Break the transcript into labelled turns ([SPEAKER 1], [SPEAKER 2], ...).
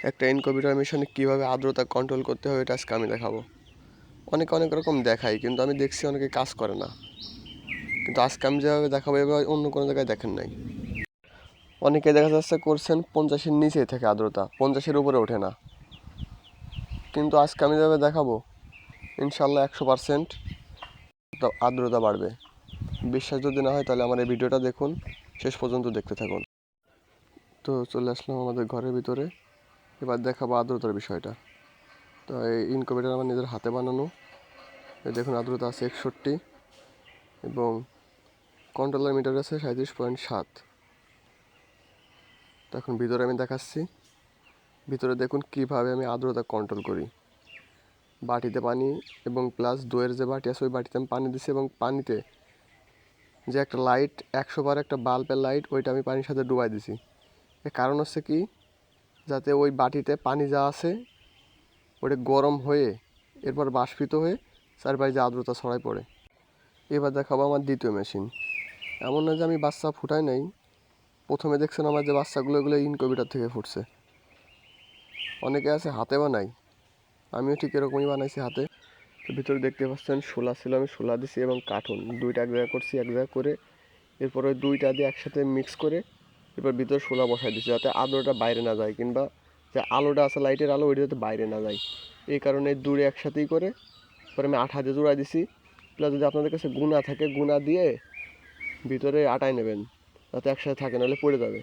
[SPEAKER 1] একটা ইনকিউবেটর মেশিনে কীভাবে আর্দ্রতা কন্ট্রোল করতে হবে এটা আজকে আমি দেখাবো। অনেকে অনেক রকম দেখায়, কিন্তু আমি দেখছি অনেকে কাজ করে না। কিন্তু আজকে আমি যেভাবে দেখাবো এভাবে অন্য কোনো জায়গায় দেখেন নাই। অনেকে দেখা যাচ্ছে করছেন 50-এর নিচে থেকে আর্দ্রতা, 50-এর উপরে ওঠে না। কিন্তু আজকে আমি যেভাবে দেখাবো ইনশাল্লাহ 100% আর্দ্রতা বাড়বে। বিশ্বাস যদি না হয় তাহলে আমার এই ভিডিওটা দেখুন, শেষ পর্যন্ত দেখতে থাকুন। তো চলে আসলাম আমাদের ঘরের ভিতরে, এবার দেখাবো আর্দ্রতার বিষয়টা। তো এই ইনকিউবেটর আমার নিজের হাতে বানানো। এই দেখুন আর্দ্রতা আছে 61 এবং কন্ট্রোলার মিটার আছে 37.7। তো এখন ভিতরে আমি দেখাচ্ছি, ভিতরে দেখুন কিভাবে আমি আর্দ্রতা কন্ট্রোল করি। বাটিতে পানি এবং প্লাস দইয়ের যে বাটি আছে ওই বাটিতে আমি পানি দিচ্ছি, এবং পানিতে যে একটা লাইট 100 বার একটা বাল্বের লাইট ওইটা আমি পানির সাথে ডুবাই দিছি। এর কারণ হচ্ছে কি, যাতে ওই বাটিতে পানি যা আছে ওটা গরম হয়ে এরপর বাষ্পিত হয়ে চারপাশে যে আর্দ্রতা ছড়ায় পড়ে। এবার দেখাবো আমার দ্বিতীয় মেশিন। এমন না যে আমি বাচ্চা ফুটাই নাই, প্রথমে দেখছেন আমার যে বাচ্চাগুলো এগুলো ইনকিউবেটর থেকে ফুটছে। অনেকে আছে হাতে বানাই, আমিও ঠিক এরকমই বানাইছি হাতে। তো ভিতরে দেখতে পাচ্ছেন শোলা ছিল, আমি শোলা দিছি এবং কার্টুন দুইটা এক জায়গায় করছি, এক জায়গায় করে এরপর ওই দুইটা দিয়ে একসাথে মিক্স করে এরপর ভিতরে শোলা বসাই দিচ্ছি, যাতে আলোটা বাইরে না যায়, কিংবা যে আলোটা আছে লাইটের আলো ওইটা যাতে বাইরে না যায়। এই কারণে দূরে একসাথেই করে পরে আমি আঠা দিয়ে জোড়াই দিছি। প্লাস যদি আপনাদের কাছে গুণা থাকে গুণা দিয়ে ভিতরে আটাই নেবেন, যাতে একসাথে থাকে, নাহলে পড়ে যাবে।